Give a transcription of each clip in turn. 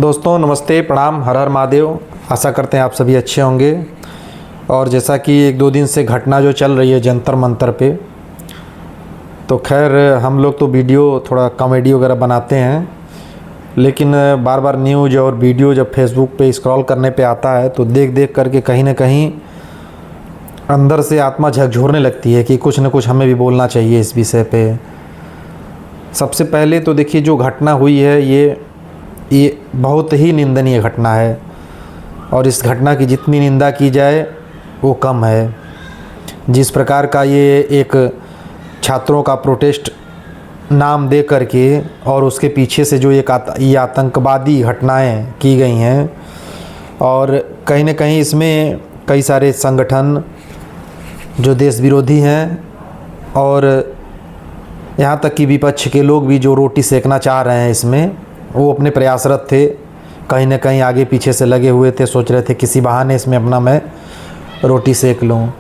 दोस्तों नमस्ते, प्रणाम, हर हर महादेव। आशा करते हैं आप सभी अच्छे होंगे। और जैसा कि एक दो दिन से घटना जो चल रही है जंतर मंतर पे, तो खैर हम लोग तो वीडियो थोड़ा कॉमेडी वगैरह बनाते हैं, लेकिन बार बार न्यूज़ और वीडियो जब फेसबुक पे स्क्रॉल करने पे आता है तो देख देख करके कहीं ना कहीं अंदर से आत्मा झकझोरने लगती है कि कुछ न कुछ हमें भी बोलना चाहिए इस विषय पे। सबसे पहले तो देखिए, जो घटना हुई है ये बहुत ही निंदनीय घटना है, और इस घटना की जितनी निंदा की जाए वो कम है। जिस प्रकार का ये एक छात्रों का प्रोटेस्ट नाम दे करके और उसके पीछे से जो ये आतंकवादी घटनाएं की गई हैं, और कहीं न कहीं इसमें कई सारे संगठन जो देश विरोधी हैं, और यहाँ तक कि विपक्ष के लोग भी जो रोटी सेकना चाह रहे हैं इसमें, वो अपने प्रयासरत थे, कहीं ना कहीं आगे पीछे से लगे हुए थे, सोच रहे थे किसी बहाने इसमें अपना मैं रोटी सेक लूँ।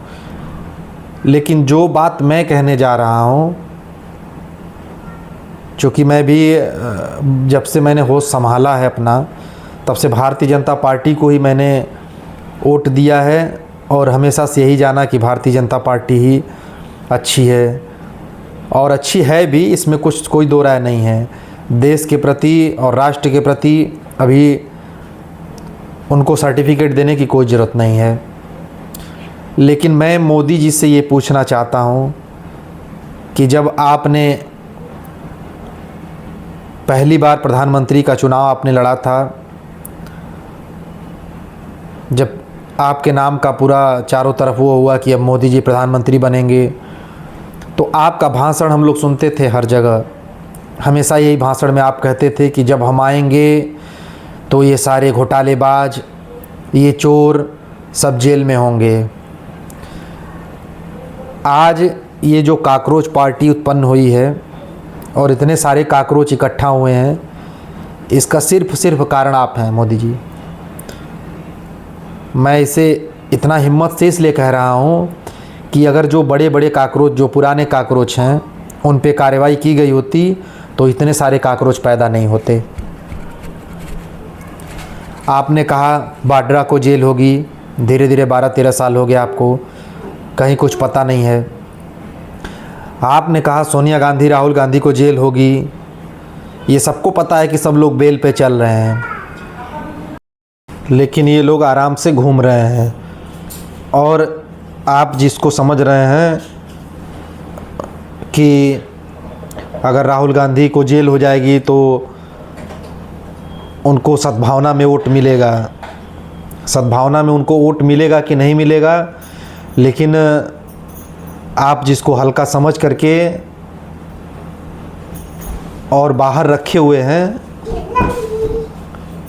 लेकिन जो बात मैं कहने जा रहा हूँ, चूँकि मैं भी जब से मैंने होश संभाला है अपना, तब से भारतीय जनता पार्टी को ही मैंने वोट दिया है, और हमेशा से यही जाना कि भारतीय जनता पार्टी ही अच्छी है, और अच्छी है भी, इसमें कोई दो राय नहीं है। देश के प्रति और राष्ट्र के प्रति अभी उनको सर्टिफिकेट देने की कोई ज़रूरत नहीं है। लेकिन मैं मोदी जी से ये पूछना चाहता हूँ कि जब आपने पहली बार प्रधानमंत्री का चुनाव आपने लड़ा था, जब आपके नाम का पूरा चारों तरफ वो हुआ कि अब मोदी जी प्रधानमंत्री बनेंगे, तो आपका भाषण हम लोग सुनते थे हर जगह। हमेशा यही भाषण में आप कहते थे कि जब हम आएंगे तो ये सारे घोटालेबाज, ये चोर सब जेल में होंगे। आज ये जो काकरोच पार्टी उत्पन्न हुई है और इतने सारे काकरोच इकट्ठा हुए हैं, इसका सिर्फ कारण आप हैं मोदी जी। मैं इसे इतना हिम्मत से इसलिए कह रहा हूँ कि अगर जो बड़े बड़े काकरोच, जो पुराने काकरोच हैं, उन पे कार्रवाई की गई होती तो इतने सारे काकरोच पैदा नहीं होते। आपने कहा वाड्रा को जेल होगी, धीरे धीरे 12-13 साल हो गया आपको, कहीं कुछ पता नहीं है। आपने कहा सोनिया गांधी, राहुल गांधी को जेल होगी, ये सबको पता है कि सब लोग बेल पे चल रहे हैं, लेकिन ये लोग आराम से घूम रहे हैं। और आप जिसको समझ रहे हैं कि अगर राहुल गांधी को जेल हो जाएगी तो उनको सद्भावना में वोट मिलेगा, सद्भावना में उनको वोट मिलेगा कि नहीं मिलेगा, लेकिन आप जिसको हल्का समझ करके और बाहर रखे हुए हैं,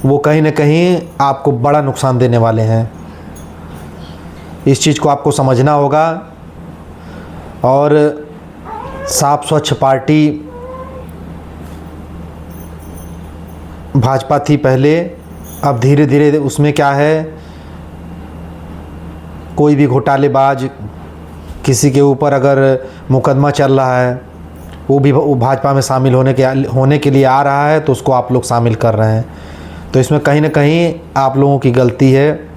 वो कहीं ना कहीं आपको बड़ा नुकसान देने वाले हैं। इस चीज़ को आपको समझना होगा। और साफ स्वच्छ पार्टी भाजपा थी पहले, अब धीरे धीरे उसमें क्या है, कोई भी घोटालेबाज, किसी के ऊपर अगर मुकदमा चल रहा है, वो भाजपा में शामिल होने के लिए आ रहा है, तो उसको आप लोग शामिल कर रहे हैं। तो इसमें कहीं ना कहीं आप लोगों की गलती है,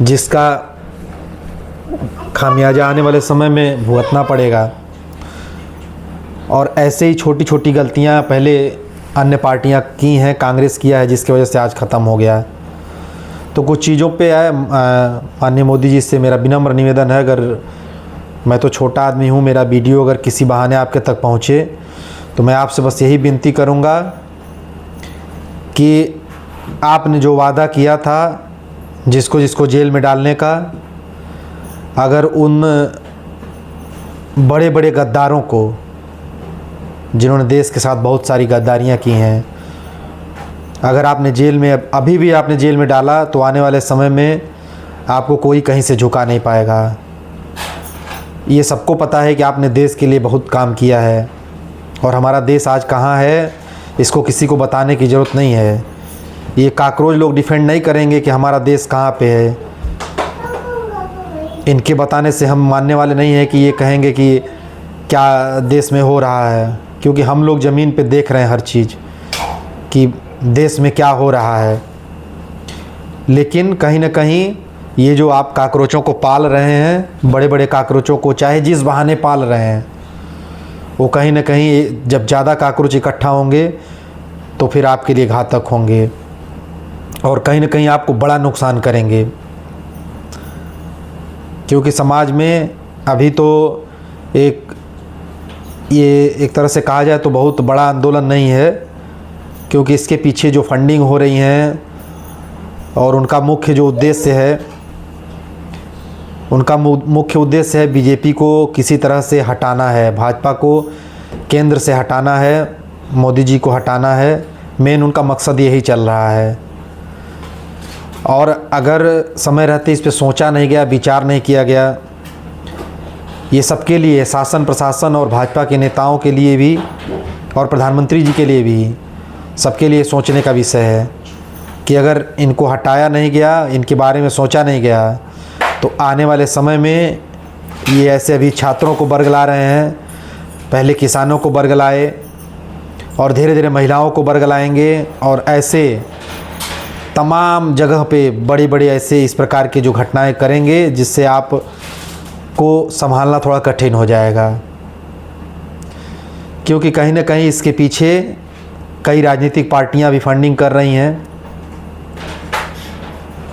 जिसका खामियाजा आने वाले समय में भुगतना पड़ेगा। और ऐसे ही छोटी छोटी गलतियां पहले अन्य पार्टियां की हैं, कांग्रेस किया है, जिसकी वजह से आज ख़त्म हो गया है। तो कुछ चीज़ों पे माननीय मोदी जी से मेरा विनम्र निवेदन है, अगर मैं तो छोटा आदमी हूँ, मेरा वीडियो अगर किसी बहाने आपके तक पहुँचे, तो मैं आपसे बस यही विनती करूँगा कि आपने जो वादा किया था जिसको जेल में डालने का, अगर उन बड़े बड़े गद्दारों को, जिन्होंने देश के साथ बहुत सारी गद्दारियां की हैं, अगर आपने जेल में अभी भी आपने जेल में डाला, तो आने वाले समय में आपको कोई कहीं से झुका नहीं पाएगा। ये सबको पता है कि आपने देश के लिए बहुत काम किया है, और हमारा देश आज कहाँ है इसको किसी को बताने की ज़रूरत नहीं है। ये काकरोच लोग डिफेंड नहीं करेंगे कि हमारा देश कहाँ पे है। इनके बताने से हम मानने वाले नहीं हैं कि ये कहेंगे कि क्या देश में हो रहा है, क्योंकि हम लोग ज़मीन पे देख रहे हैं हर चीज़, कि देश में क्या हो रहा है। लेकिन कहीं ना कहीं ये जो आप काकरोचों को पाल रहे हैं, बड़े बड़े काकरोचों को, चाहे जिस बहाने पाल रहे हैं, वो कहीं ना कहीं जब ज़्यादा काकरोच इकट्ठा होंगे तो फिर आपके लिए घातक होंगे और कहीं ना कहीं आपको बड़ा नुकसान करेंगे। क्योंकि समाज में अभी तो ये एक तरह से कहा जाए तो बहुत बड़ा आंदोलन नहीं है, क्योंकि इसके पीछे जो फंडिंग हो रही हैं और उनका मुख्य जो उद्देश्य है, उनका मुख्य उद्देश्य है बीजेपी को किसी तरह से हटाना है, भाजपा को केंद्र से हटाना है, मोदी जी को हटाना है। मेन उनका मकसद यही चल रहा है। और अगर समय रहते इस पे सोचा नहीं गया, विचार नहीं किया गया, ये सबके लिए, शासन प्रशासन और भाजपा के नेताओं के लिए भी और प्रधानमंत्री जी के लिए भी, सबके लिए सोचने का विषय है कि अगर इनको हटाया नहीं गया, इनके बारे में सोचा नहीं गया, तो आने वाले समय में ये ऐसे अभी छात्रों को बरगला रहे हैं, पहले किसानों को बरगलाए और धीरे धीरे महिलाओं को बरगलाएंगे और ऐसे तमाम जगह पे बड़े बड़े ऐसे इस प्रकार के जो घटनाएं करेंगे जिससे आप को संभालना थोड़ा कठिन हो जाएगा। क्योंकि कहीं ना कहीं इसके पीछे कई राजनीतिक पार्टियां भी फंडिंग कर रही हैं।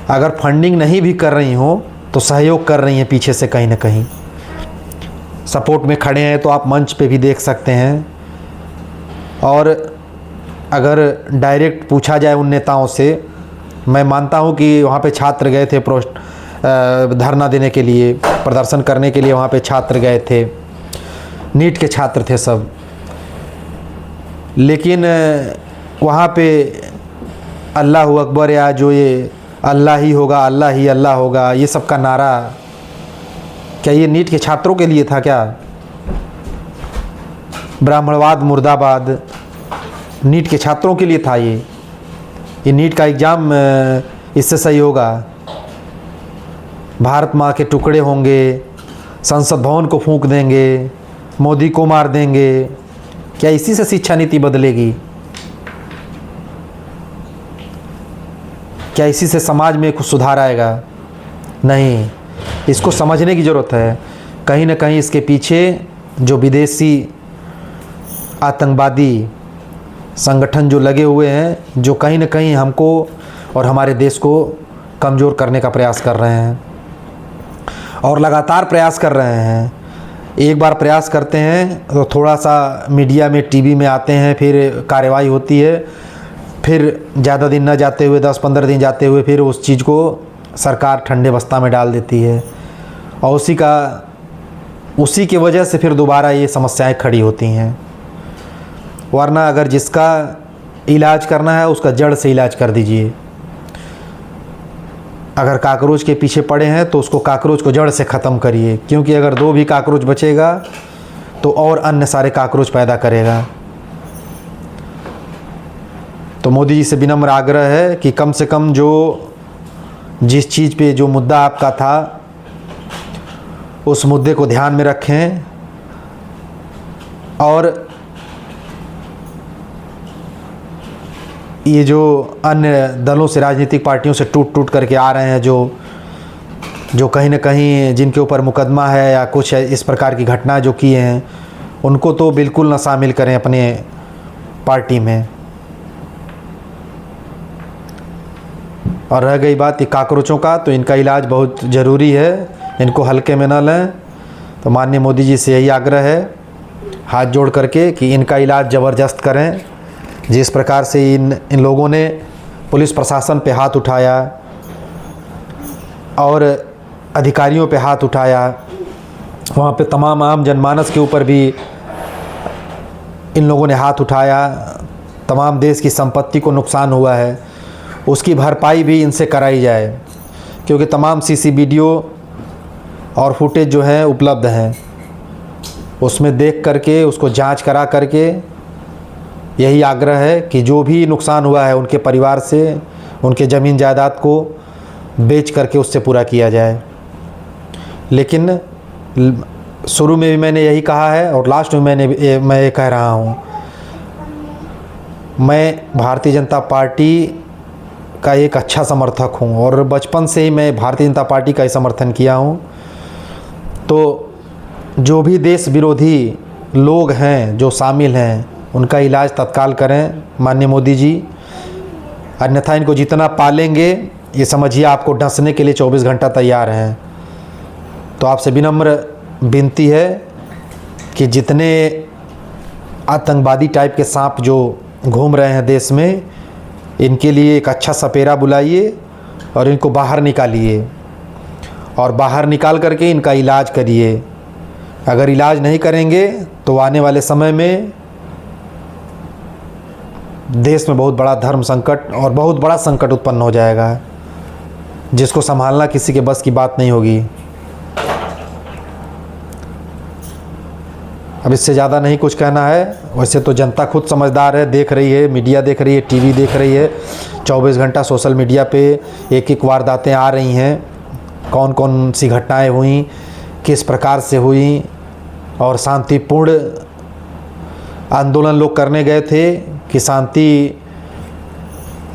अगर फंडिंग नहीं भी कर रही हो तो सहयोग कर रही हैं पीछे से, कहीं ना कहीं सपोर्ट में खड़े हैं, तो आप मंच पे भी देख सकते हैं। और अगर डायरेक्ट पूछा जाए उन नेताओं से, मैं मानता हूं कि वहाँ पे छात्र गए थे धरना देने के लिए, प्रदर्शन करने के लिए वहाँ पे छात्र गए थे, नीट के छात्र थे सब। लेकिन वहाँ पे अल्लाह अकबर या जो ये अल्लाह ही होगा, अल्लाह ही अल्लाह होगा, ये सब का नारा क्या ये नीट के छात्रों के लिए था क्या? ब्राह्मणवाद मुर्दाबाद नीट के छात्रों के लिए था ये नीट का एग्ज़ाम इससे सही होगा? भारत माँ के टुकड़े होंगे, संसद भवन को फूंक देंगे, मोदी को मार देंगे, क्या इसी से शिक्षा नीति बदलेगी? क्या इसी से समाज में कुछ सुधार आएगा? नहीं, इसको समझने की ज़रूरत है। कहीं ना कहीं इसके पीछे जो विदेशी आतंकवादी संगठन जो लगे हुए हैं, जो कहीं ना कहीं हमको और हमारे देश को कमज़ोर करने का प्रयास कर रहे हैं और लगातार प्रयास कर रहे हैं। एक बार प्रयास करते हैं तो थोड़ा सा मीडिया में, टीवी में आते हैं, फिर कार्रवाई होती है, फिर ज़्यादा दिन न जाते हुए, 10-15 दिन जाते हुए फिर उस चीज़ को सरकार ठंडे बस्ता में डाल देती है और उसी की वजह से फिर दोबारा ये समस्याएं खड़ी होती हैं। वरना अगर जिसका इलाज करना है उसका जड़ से इलाज कर दीजिए। अगर काकरोच के पीछे पड़े हैं तो उसको काकरोच को जड़ से ख़त्म करिए, क्योंकि अगर 2 भी काकरोच बचेगा तो और अन्य सारे काकरोच पैदा करेगा। तो मोदी जी से विनम्र आग्रह है कि कम से कम जिस चीज़ पे जो मुद्दा आपका था उस मुद्दे को ध्यान में रखें और ये जो अन्य दलों से, राजनीतिक पार्टियों से टूट करके आ रहे हैं, जो कहीं ना कहीं जिनके ऊपर मुकदमा है या कुछ इस प्रकार की घटना जो किए हैं, उनको तो बिल्कुल ना शामिल करें अपने पार्टी में। और रह गई बात ये काकरोचों का, तो इनका इलाज बहुत ज़रूरी है, इनको हल्के में न लें। तो माननीय मोदी जी से यही आग्रह है हाथ जोड़ करके कि इनका इलाज ज़बरदस्त करें। जिस प्रकार से इन लोगों ने पुलिस प्रशासन पे हाथ उठाया और अधिकारियों पे हाथ उठाया, वहाँ पे तमाम आम जनमानस के ऊपर भी इन लोगों ने हाथ उठाया, तमाम देश की संपत्ति को नुकसान हुआ है, उसकी भरपाई भी इनसे कराई जाए। क्योंकि तमाम सीसी वीडियो और फुटेज जो है उपलब्ध हैं, उसमें देख करके उसको जांच करा करके यही आग्रह है कि जो भी नुकसान हुआ है उनके परिवार से उनके ज़मीन जायदाद को बेच करके उससे पूरा किया जाए। लेकिन शुरू में भी मैंने यही कहा है और लास्ट में मैं ये कह रहा हूँ मैं भारतीय जनता पार्टी का एक अच्छा समर्थक हूँ और बचपन से ही मैं भारतीय जनता पार्टी का ही समर्थन किया हूँ। तो जो भी देश विरोधी लोग हैं जो शामिल हैं उनका इलाज तत्काल करें माननीय मोदी जी, अन्यथा इनको जितना पालेंगे ये समझिए आपको डंसने के लिए 24 घंटा तैयार हैं। तो आपसे विनम्र विनती है कि जितने आतंकवादी टाइप के सांप जो घूम रहे हैं देश में, इनके लिए एक अच्छा सपेरा बुलाइए और इनको बाहर निकालिए और बाहर निकाल करके इनका इलाज करिए। अगर इलाज नहीं करेंगे तो आने वाले समय में देश में बहुत बड़ा धर्म संकट और बहुत बड़ा संकट उत्पन्न हो जाएगा, जिसको संभालना किसी के बस की बात नहीं होगी। अब इससे ज़्यादा नहीं कुछ कहना है। वैसे तो जनता खुद समझदार है, देख रही है, मीडिया देख रही है, टीवी देख रही है, 24 घंटा सोशल मीडिया पे एक एक वारदातें आ रही हैं, कौन कौन सी घटनाएं हुई, किस प्रकार से हुई, और शांतिपूर्ण आंदोलन लोग करने गए थे कि शांति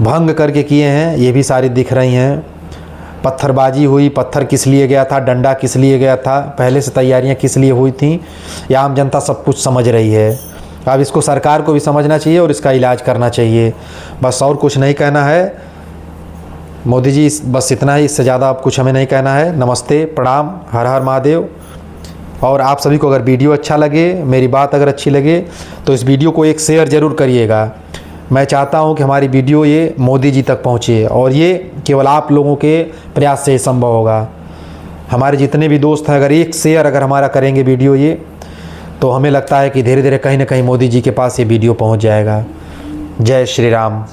भंग करके किए हैं, ये भी सारी दिख रही हैं। पत्थरबाजी हुई, पत्थर किस लिए गया था, डंडा किस लिए गया था, पहले से तैयारियां किस लिए हुई थी, ये आम जनता सब कुछ समझ रही है। अब इसको सरकार को भी समझना चाहिए और इसका इलाज करना चाहिए। बस और कुछ नहीं कहना है मोदी जी, बस इतना ही, इससे ज़्यादा अब कुछ हमें नहीं कहना है। नमस्ते, प्रणाम, हर हर महादेव। और आप सभी को अगर वीडियो अच्छा लगे, मेरी बात अगर अच्छी लगे तो इस वीडियो को एक शेयर ज़रूर करिएगा। मैं चाहता हूं कि हमारी वीडियो ये मोदी जी तक पहुंचे और ये केवल आप लोगों के प्रयास से ही संभव होगा। हमारे जितने भी दोस्त हैं, अगर एक शेयर अगर हमारा करेंगे वीडियो ये, तो हमें लगता है कि धीरे धीरे कहीं ना कहीं मोदी जी के पास ये वीडियो पहुंच जाएगा। जय श्री राम।